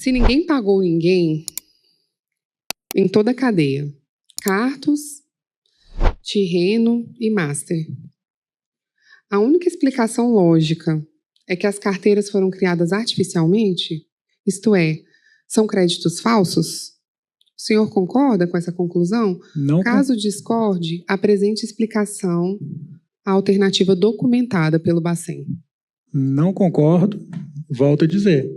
Se ninguém pagou ninguém, em toda a cadeia, Cartos, Tirreno e Master. A única explicação lógica é que as carteiras foram criadas artificialmente, isto é, são créditos falsos? O senhor concorda com essa conclusão? Não. Caso discorde, apresente explicação à alternativa documentada pelo Bacen. Não concordo, volto a dizer.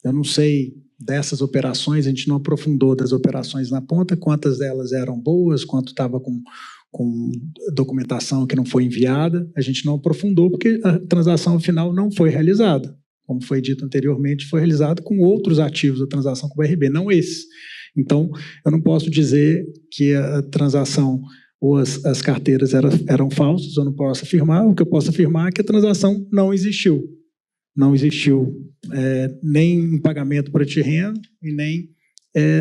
Eu não sei dessas operações, a gente não aprofundou das operações na ponta, quantas delas eram boas, quanto estava com documentação que não foi enviada, a gente não aprofundou porque a transação final não foi realizada. Como foi dito anteriormente, foi realizado com outros ativos da transação com o BRB, não esse. Então, eu não posso dizer que a transação ou as carteiras eram falsas, eu não posso afirmar. O que eu posso afirmar é que a transação não existiu. Não existiu nem em pagamento para Tirreno e nem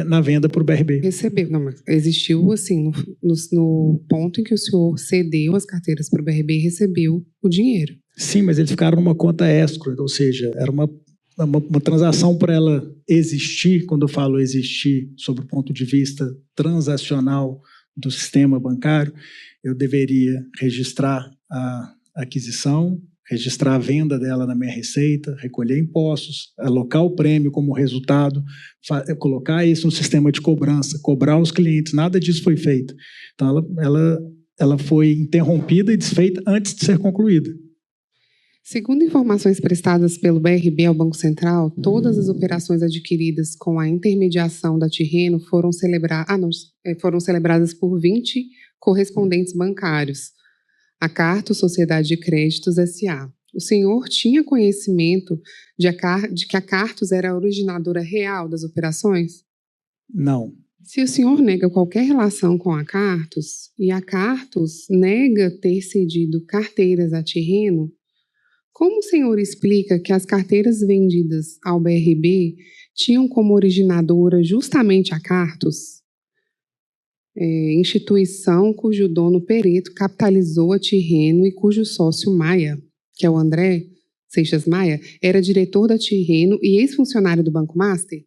na venda para o BRB. Recebeu, não, mas existiu assim, no ponto em que o senhor cedeu as carteiras para o BRB e recebeu o dinheiro. Sim, mas eles ficaram numa conta escrow, ou seja, era uma transação para ela existir. Quando eu falo existir sob o ponto de vista transacional do sistema bancário, eu deveria registrar a aquisição, registrar a venda dela na minha receita, recolher impostos, alocar o prêmio como resultado, colocar isso no sistema de cobrança, cobrar os clientes. Nada disso foi feito. Então, ela foi interrompida e desfeita antes de ser concluída. Segundo informações prestadas pelo BRB ao Banco Central, todas as operações adquiridas com a intermediação da Tirreno foram celebradas por 20 correspondentes bancários, a Cartos Sociedade de Créditos S.A. O senhor tinha conhecimento de que a Cartos era a originadora real das operações? Não. Se o senhor nega qualquer relação com a Cartos e a Cartos nega ter cedido carteiras à Tirreno, como o senhor explica que as carteiras vendidas ao BRB tinham como originadora justamente a Cartos? Instituição cujo dono Pereto capitalizou a Tirreno e cujo sócio Maia, que é o André Seixas Maia, era diretor da Tirreno e ex-funcionário do Banco Master?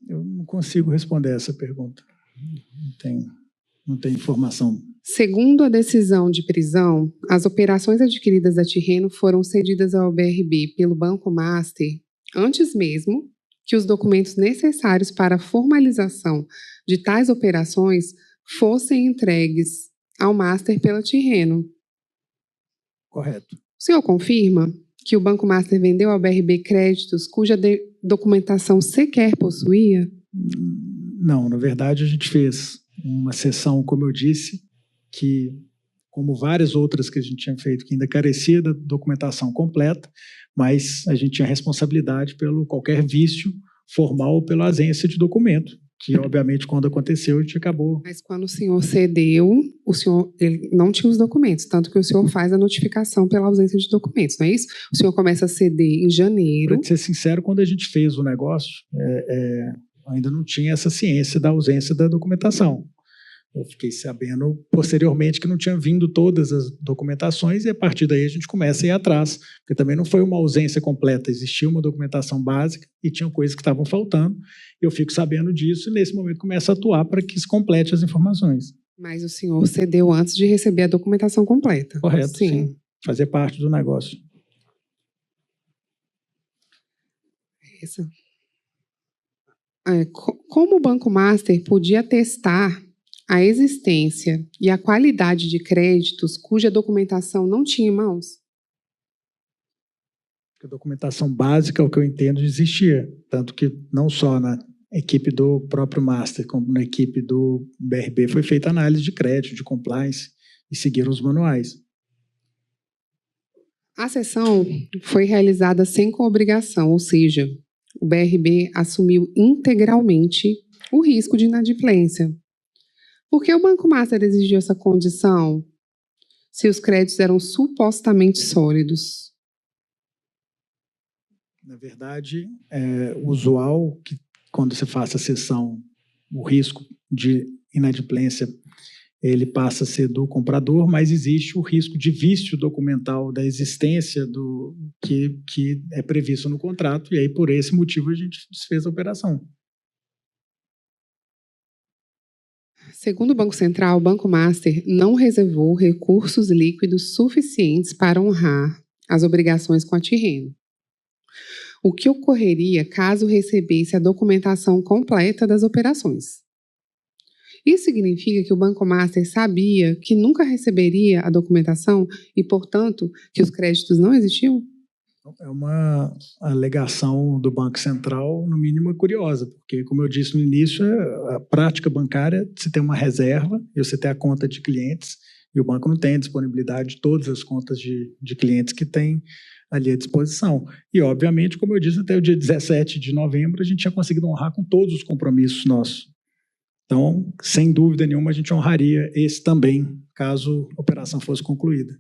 Eu não consigo responder essa pergunta. Não tenho informação. Segundo a decisão de prisão, as operações adquiridas da Tirreno foram cedidas ao BRB pelo Banco Master antes mesmo que os documentos necessários para a formalização de tais operações fossem entregues ao Master pela Tirreno. Correto. O senhor confirma que o Banco Master vendeu ao BRB créditos cuja documentação sequer possuía? Não, na verdade a gente fez uma sessão, como eu disse, que, como várias outras que a gente tinha feito, que ainda carecia da documentação completa, mas a gente tinha responsabilidade pelo qualquer vício formal ou pela ausência de documento, que, obviamente, quando aconteceu, a gente acabou. Mas quando o senhor cedeu, ele não tinha os documentos, tanto que o senhor faz a notificação pela ausência de documentos, não é isso? O senhor começa a ceder em janeiro. Para ser sincero, quando a gente fez o negócio, ainda não tinha essa ciência da ausência da documentação. Eu fiquei sabendo posteriormente que não tinha vindo todas as documentações e a partir daí a gente começa a ir atrás, porque também não foi uma ausência completa, existia uma documentação básica e tinham coisas que estavam faltando. Eu fico sabendo disso e nesse momento começo a atuar para que se complete as informações. Mas o senhor cedeu antes de receber a documentação completa? Correto, sim. Fazer parte do negócio. Isso. Como o Banco Master podia atestar a existência e a qualidade de créditos cuja documentação não tinha em mãos? A documentação básica, o que eu entendo, existia. Tanto que não só na equipe do próprio Master, como na equipe do BRB, foi feita análise de crédito, de compliance, e seguiram os manuais. A sessão foi realizada sem coobrigação, ou seja, o BRB assumiu integralmente o risco de inadimplência. Por que o Banco Master exigiu essa condição se os créditos eram supostamente sólidos? Na verdade, é usual que quando você faça a sessão, o risco de inadimplência ele passa a ser do comprador, mas existe o risco de vício documental da existência do que é previsto no contrato, e aí por esse motivo a gente desfez a operação. Segundo o Banco Central, o Banco Master não reservou recursos líquidos suficientes para honrar as obrigações com a Tirreno. O que ocorreria caso recebesse a documentação completa das operações? Isso significa que o Banco Master sabia que nunca receberia a documentação e, portanto, que os créditos não existiam? É uma alegação do Banco Central, no mínimo, curiosa, porque, como eu disse no início, a prática bancária, você tem uma reserva e você tem a conta de clientes, e o banco não tem a disponibilidade de todas as contas de clientes que tem ali à disposição. E, obviamente, como eu disse, até o dia 17 de novembro, a gente tinha conseguido honrar com todos os compromissos nossos. Então, sem dúvida nenhuma, a gente honraria esse também, caso a operação fosse concluída.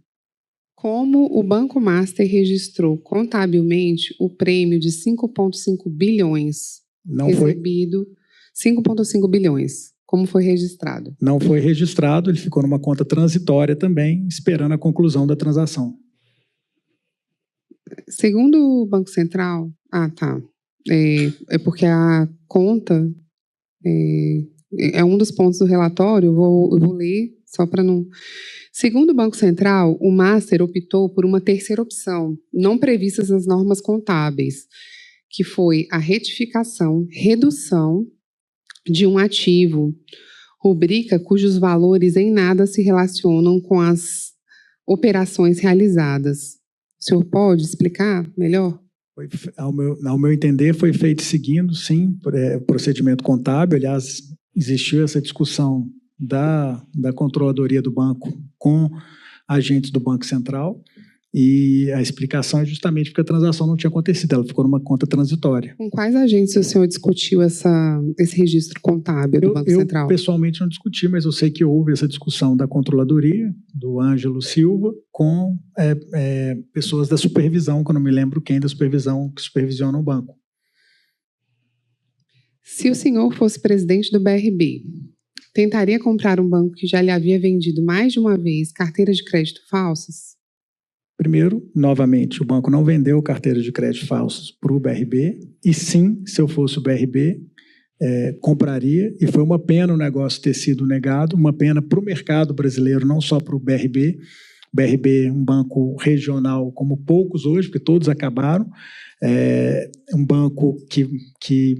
Como o Banco Master registrou contabilmente o prêmio de 5,5 bilhões recebido? 5,5 bilhões. Como foi registrado? Não foi registrado, ele ficou numa conta transitória também, esperando a conclusão da transação. Segundo o Banco Central... É porque a conta... É um dos pontos do relatório, eu vou ler só para não... Segundo o Banco Central, o Master optou por uma terceira opção, não prevista nas normas contábeis, que foi a redução de um ativo, rubrica cujos valores em nada se relacionam com as operações realizadas. O senhor pode explicar melhor? Ao meu entender, foi feito seguindo, sim, procedimento contábil. Aliás, existiu essa discussão da controladoria do banco com agentes do Banco Central, e a explicação é justamente porque a transação não tinha acontecido, ela ficou numa conta transitória. Com quais agentes o senhor discutiu esse registro contábil do Banco Central? Eu pessoalmente não discuti, mas eu sei que houve essa discussão da controladoria, do Ângelo Silva, com pessoas da supervisão, que eu não me lembro quem da supervisão que supervisiona o banco. Se o senhor fosse presidente do BRB, tentaria comprar um banco que já lhe havia vendido mais de uma vez carteiras de crédito falsas? Primeiro, novamente, o banco não vendeu carteiras de crédito falsas para o BRB, e sim, se eu fosse o BRB, compraria, e foi uma pena o negócio ter sido negado, uma pena para o mercado brasileiro, não só para o BRB. O BRB é um banco regional como poucos hoje, porque todos acabaram, um banco que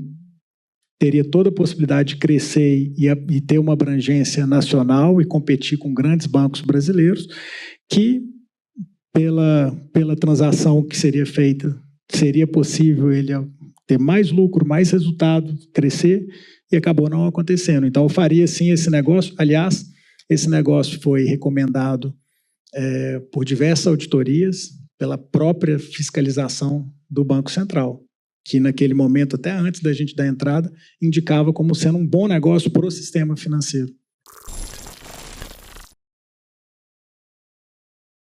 teria toda a possibilidade de crescer e ter uma abrangência nacional e competir com grandes bancos brasileiros, que pela transação que seria feita, seria possível ele ter mais lucro, mais resultado, crescer, e acabou não acontecendo. Então, eu faria sim esse negócio. Aliás, esse negócio foi recomendado por diversas auditorias, pela própria fiscalização do Banco Central, que naquele momento, até antes da gente dar entrada, indicava como sendo um bom negócio para o sistema financeiro.